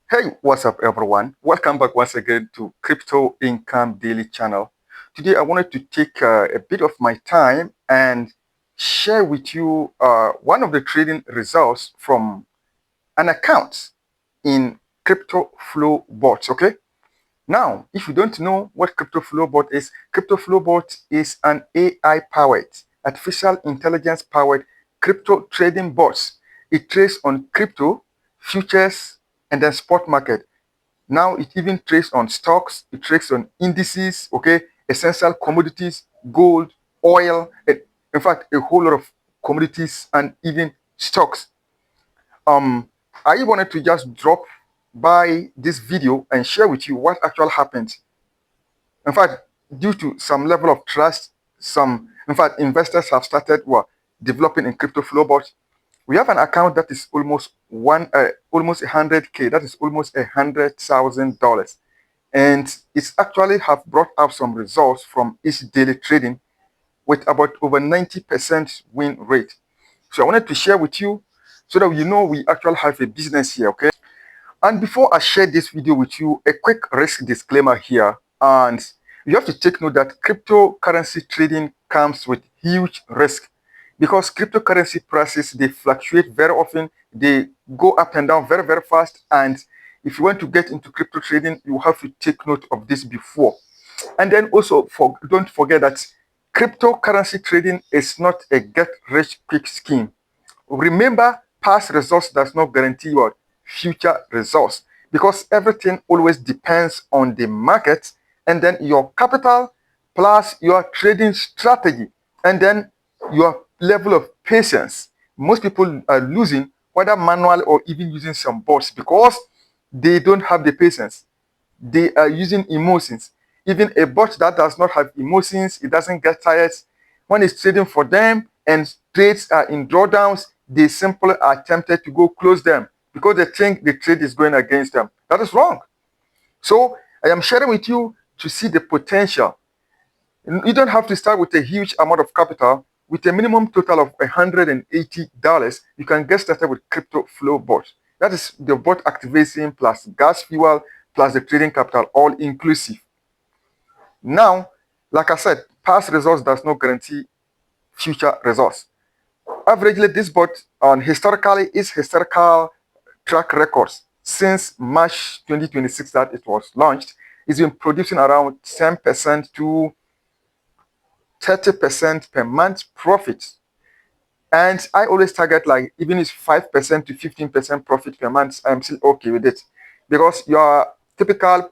Hey, what's up, everyone? Welcome back once again to Crypto Income Daily Channel. Today, I wanted to take a bit of my time and share with you one of the trading results from an account in CryptoFlow bots. Okay, now if you don't know what CryptoFlow bot is an AI-powered, artificial intelligence-powered crypto trading bot. It trades on crypto, futures, and then spot market. Now it even trades on stocks, it trades on indices, okay, essential commodities, gold, oil, and in fact, a whole lot of commodities and even stocks. I wanted to just drop by this video and share with you what actually happened. In fact, due to some level of trust, investors have started developing in CryptoFlow, but we have an account that is almost 100K. That is almost $100,000, and it's actually have brought up some results from each daily trading with about over 90% win rate. So I wanted to share with you so that you know we actually have a business here, okay? And before I share this video with you, a quick risk disclaimer here. And you have to take note that cryptocurrency trading comes with huge risk because cryptocurrency prices, they fluctuate very often. They go up and down very, very fast. And if you want to get into crypto trading, you have to take note of this before. And then also, don't forget that cryptocurrency trading is not a get-rich-quick scheme. Remember, past results does not guarantee your future results because everything always depends on the market and then your capital plus your trading strategy and then your level of patience. Most people are losing, whether manual or even using some bots, because they don't have the patience. They are using emotions. Even a bot that does not have emotions, it doesn't get tired. When it's trading for them and trades are in drawdowns, they simply are tempted to go close them because they think the trade is going against them. That is wrong. So I am sharing with you to see the potential. You don't have to start with a huge amount of capital. With a minimum total of $180, you can get started with CryptoFlow bot. That is the bot activation plus gas fuel plus the trading capital, all inclusive. Now, like I said, past results does not guarantee future results. Averagely, this bot on historical track records since March 2026 that it was launched, it's been producing around 10% to 30% per month profit. And I always target like even if 5% to 15% profit per month, I'm still okay with it. Because your typical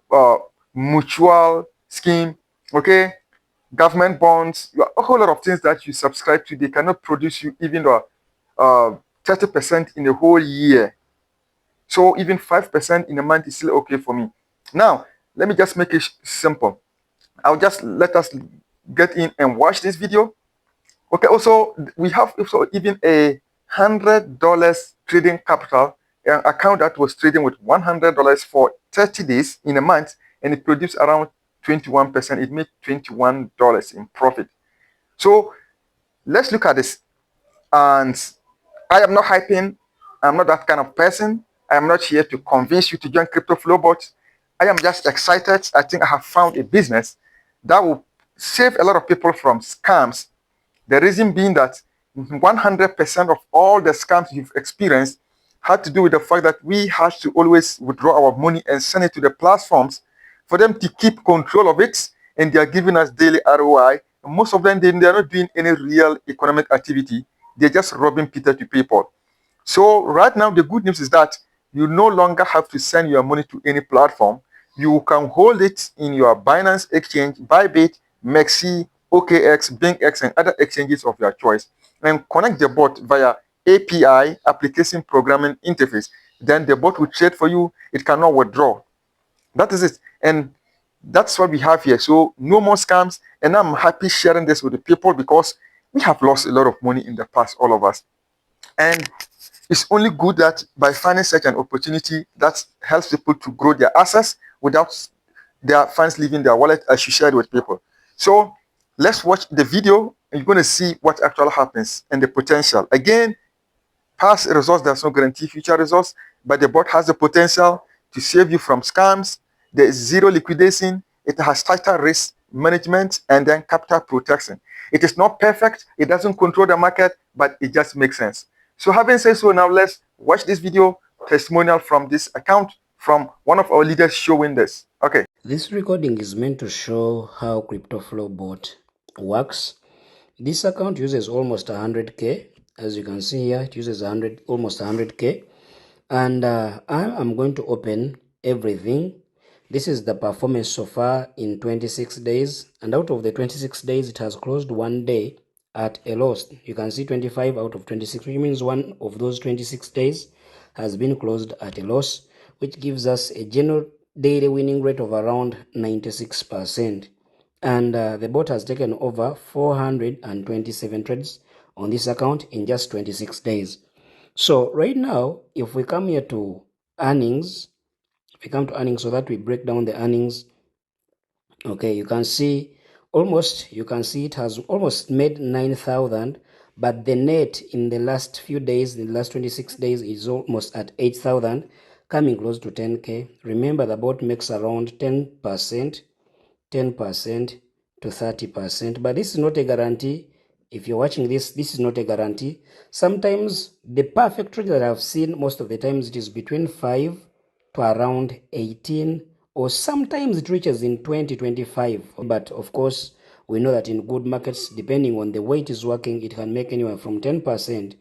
mutual scheme, okay, government bonds, a whole lot of things that you subscribe to, they cannot produce you even 30% in a whole year. So even 5% in a month is still okay for me. Now, let me just make it simple. I'll just let us get in and watch this video. Okay, also, we have also even a $100 trading capital, an account that was trading with $100 for 30 days in a month, and it produced around 21%. It made $21 in profit. So let's look at this. And I am not hyping. I'm not that kind of person. I am not here to convince you to join CryptoFlow, but I am just excited. I think I have found a business that will save a lot of people from scams. The reason being that 100% of all the scams you've experienced had to do with the fact that we had to always withdraw our money and send it to the platforms for them to keep control of it, and they are giving us daily ROI. And most of them, they are not doing any real economic activity. They're just robbing Peter to pay Paul. So right now, the good news is that you no longer have to send your money to any platform. You can hold it in your Binance exchange, Bybit, Mexi, OKX, BingX, and other exchanges of your choice, and connect the bot via API, application programming interface. Then the bot will trade for you. It cannot withdraw. That is it. And that's what we have here. So no more scams. And I'm happy sharing this with the people because we have lost a lot of money in the past, all of us. And it's only good that by finding such an opportunity that helps people to grow their assets without their funds leaving their wallet, as you shared with people. So let's watch the video and you're going to see what actually happens and the potential. Again, past results does not guarantee future results, but the bot has the potential to save you from scams. There is zero liquidation. It has tighter risk management and then capital protection. It is not perfect. It doesn't control the market, but it just makes sense. So having said so, now let's watch this video testimonial from this account from one of our leaders showing this. Okay. This recording is meant to show how CryptoFlow bot works. This account uses almost 100k. As you can see here, it uses almost 100k. And I am going to open everything. This is the performance so far in 26 days. And out of the 26 days, it has closed one day at a loss. You can see 25 out of 26, which means one of those 26 days has been closed at a loss, which gives us a general daily winning rate of around 96%. And the bot has taken over 427 trades on this account in just 26 days. So right now, if we come here to earnings, so that we break down the earnings, okay, you can see it has almost made 9,000, but the net in the last few days, in the last 26 days, is almost at 8,000, coming close to 10k. Remember, the bot makes around 10% to 30%, but this is not a guarantee. If you're watching this is not a guarantee. Sometimes the perfect trade that I've seen, most of the times it is between 5 to around 18, or sometimes it reaches in 20, 25. But of course, we know that in good markets, depending on the way it is working, it can make anywhere from 10%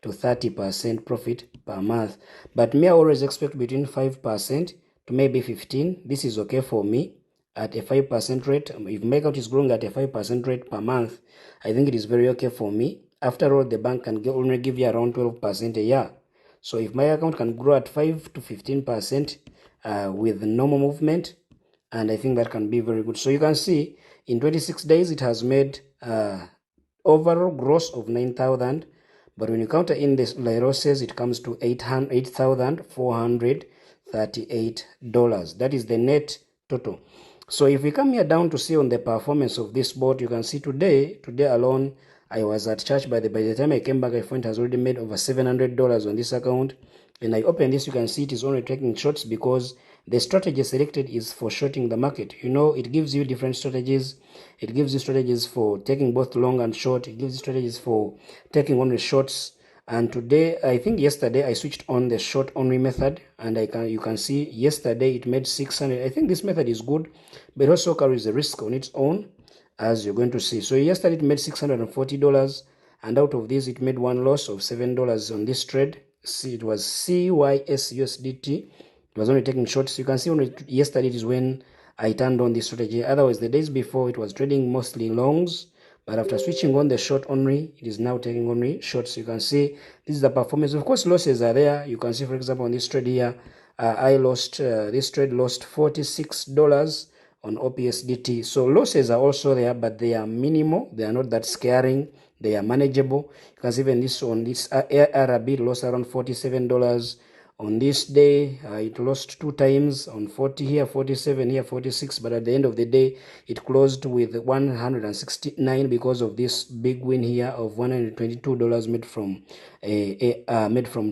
to 30% profit per month. But me, I always expect between 5% to maybe 15. This is okay for me at a 5% rate. If my account is growing at a 5% rate per month, I think it is very okay for me. After all, the bank can only give you around 12% a year. So if my account can grow at 5 to 15% with normal movement, and I think that can be very good. So you can see in 26 days, it has made overall gross of 9,000. But when you counter in the losses, it comes to $8,438. That is the net total. So if we come here down to see on the performance of this bot, you can see today alone, I was at church. By the time I came back, I found it has already made over $700 on this account. When I open this, you can see it is only taking shorts because the strategy selected is for shorting the market. You know, it gives you different strategies. It gives you strategies for taking both long and short. It gives you strategies for taking only shorts. And today, I think yesterday, I switched on the short only method, and you can see yesterday it made 600. I think this method is good, but it also carries a risk on its own, as you're going to see. So yesterday it made $640, and out of this it made one loss of $7 on this trade. See, it was CYSUSDT. It was only taking shorts. You can see only yesterday is when I turned on this strategy. Otherwise, the days before it was trading mostly longs. But after switching on the short only, it is now taking only shorts. You can see this is the performance. Of course, losses are there. You can see, for example, on this trade here, this trade lost $46 on OPSDT. So losses are also there, but they are minimal. They are not that scaring. They are manageable. You can see even this on this ARB lost around $47. On this day, it lost two times, on 40 here, 47 here, 46, but at the end of the day, it closed with 169 because of this big win here of $122 made from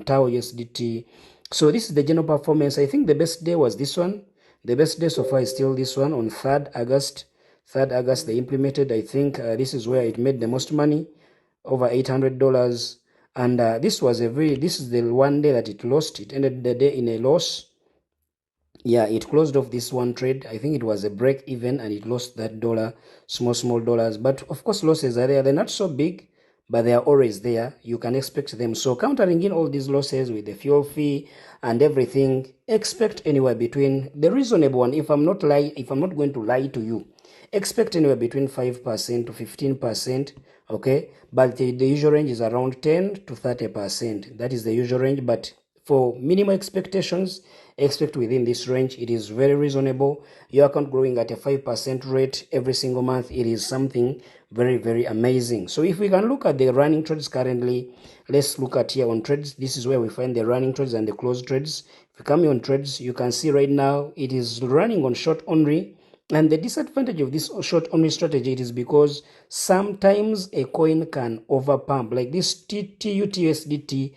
Tau USDT. So this is the general performance. I think the best day was this one. The best day so far is still this one on 3rd August. 3rd August they implemented. I think this is where it made the most money, over $800. And this is the one day that it lost. It ended the day in a loss. Yeah, it closed off this one trade. I think it was a break even, and it lost that dollar, small dollars. But of course, losses are there. They're not so big, but they are always there. You can expect them. So countering in all these losses with the fuel fee and everything, expect anywhere between the reasonable one. If I'm not going to lie to you, expect anywhere between 5% to 15%. Okay, but the usual range is around 10 to 30%. That is the usual range. But for minimum expectations, expect within this range. It is very reasonable. Your account growing at a 5% rate every single month, it is something very, very amazing. So if we can look at the running trades currently, let's look at here on trades. This is where we find the running trades and the closed trades. If you come here on trades, you can see right now it is running on short only. And the disadvantage of this short only strategy, it is because sometimes a coin can overpump, like this TUTUSDT.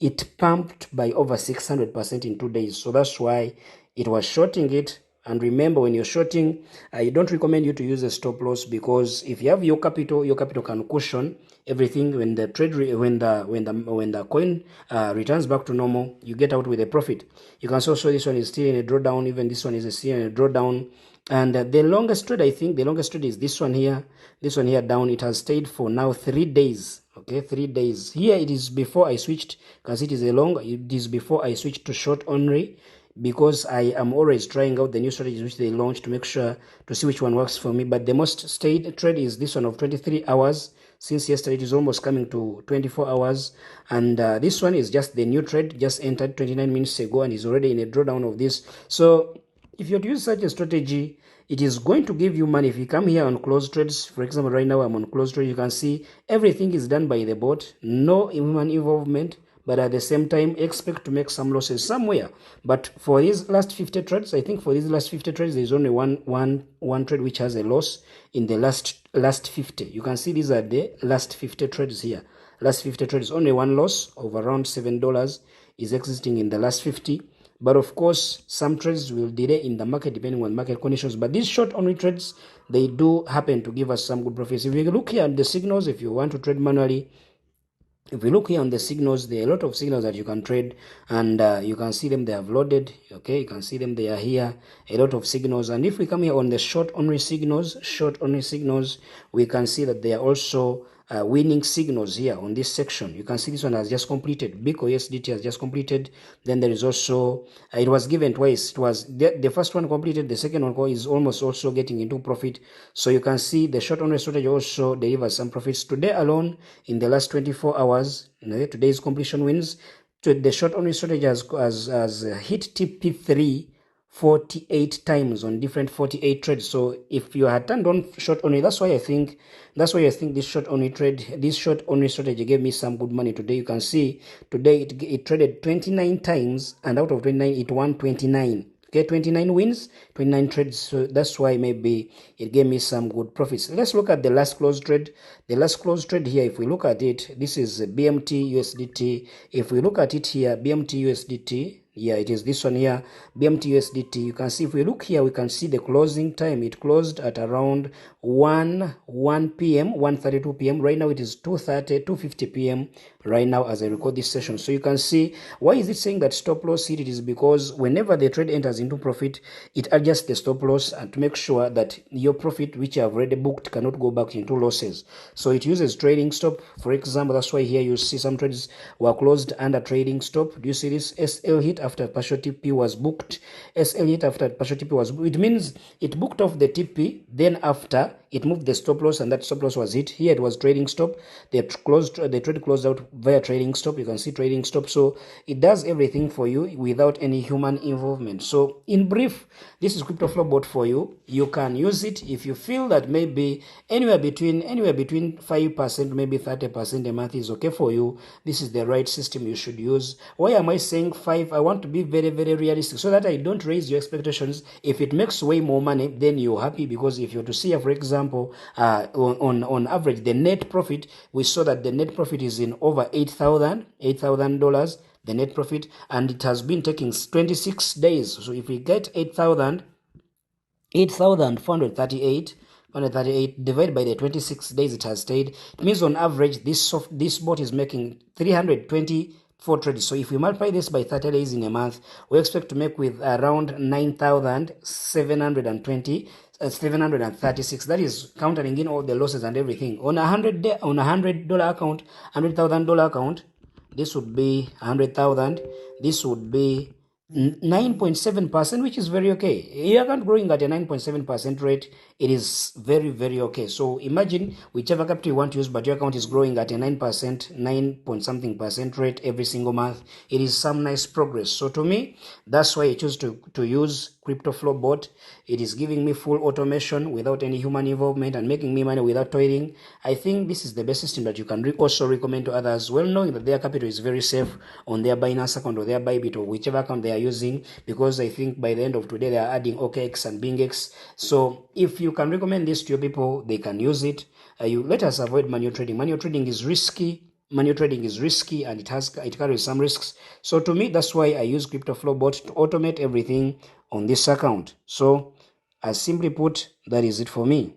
it pumped by over 600% in 2 days. So that's why it was shorting it. And remember, when you're shorting, I don't recommend you to use a stop loss, because if you have your capital can cushion everything. When the trade when the coin returns back to normal, you get out with a profit. You can also show this one is still in a drawdown. Even this one is still in a drawdown. And the longest trade, I think the longest trade is this one here. This one here down. It has stayed for now 3 days. Okay, 3 days. Here it is before I switched, because it is a long. It is before I switched to short only, because I am always trying out the new strategies which they launch to make sure to see which one works for me. But the most stayed trade is this one of 23 hours. Since yesterday, it is almost coming to 24 hours. And this one is just the new trade, just entered 29 minutes ago and is already in a drawdown of this. So if you're to use such a strategy, it is going to give you money. If you come here on close trades, for example, right now I'm on close trade, you can see everything is done by the bot, no human involvement, but at the same time, expect to make some losses somewhere. But for these last 50 trades, I think for these last 50 trades, there's only one trade which has a loss in the last 50. You can see these are the last 50 trades here. Last 50 trades, only one loss of around $7 is existing in the last 50. But of course, some trades will delay in the market depending on market conditions. But these short only trades, they do happen to give us some good profits. If you look here at the signals, if you want to trade manually, if you look here on the signals, there are a lot of signals that you can trade, and you can see them, they have loaded. Okay, you can see them, they are here, a lot of signals. And if we come here on the short only signals, we can see that they are also winning signals here on this section. You can see this one has just completed. Bitcoin USDT has just completed. Then there is also it was given twice. It was the first one completed, the second one is almost also getting into profit. So you can see the short only strategy also delivers some profits today alone. In the last 24 hours, today's completion wins. The short only strategy has hit TP3 48 times on different 48 trades. So if you had turned on short only, that's why I think this short only strategy gave me some good money today. You can see today it traded 29 times, and out of 29 it won 29. Okay, 29 wins, 29 trades. So that's why maybe it gave me some good profits. Let's look at the last close trade. The last close trade here, if we look at it, this is BMT USDT. If we look at it here, BMT USDT, yeah, it is this one here, BMT USDT. You can see, if we look here, we can see the closing time. It closed at around 1 p.m., 1:32 p.m. Right now it is 2:50 p.m. right now as I record this session. So you can see, why is it saying that stop loss hit? It is because whenever the trade enters into profit, it adjusts the stop loss and to make sure that your profit, which you have already booked, cannot go back into losses. So it uses trading stop. For example, that's why here you see some trades were closed under trading stop. Do you see this? SL hit after partial TP was booked. SL hit after partial TP was booked. It means it booked off the TP, then after it moved the stop loss, and that stop loss was hit. Here it was trading stop. The trade closed out via trading stop. You can see trading stop. So it does everything for you without any human involvement. So in brief, this is CryptoFlow bot for you. You can use it if you feel that maybe anywhere between 5%, maybe 30% a month is okay for you. This is the right system you should use. Why am I saying 5? I want to be very, very realistic so that I don't raise your expectations. If it makes way more money, then you're happy, because if you're to see, for example, on average, the net profit, we saw that the net profit is in over $8,000, the net profit, and it has been taking 26 days. So if we get 8,438 divided by the 26 days it has stayed, it means on average this bot is making 324 trades. So if we multiply this by 30 days in a month, we expect to make with around 9,736. That is counting in all the losses and everything. On $100 account, $100,000 account, this would be 100,000. This would be 9.7%, which is very okay. Your account growing at a 9.7% rate, it is very, very okay. So imagine whichever capital you want to use, but your account is growing at a 9%, 9 point something percent rate every single month. It is some nice progress. So to me, that's why I choose to use CryptoFlow bot. It is giving me full automation without any human involvement and making me money without toiling. I think this is the best system that you can also recommend to others, well knowing that their capital is very safe on their Binance account or their Bybit or whichever account they are using, because I think by the end of today they are adding OKX and BingX. So if you can recommend this to your people, they can use it. Let us avoid manual trading. Manual trading is risky. manual trading is risky and it carries some risks. So to me, that's why I use CryptoFlow bot to automate everything on this account. So as simply put, that is it for me.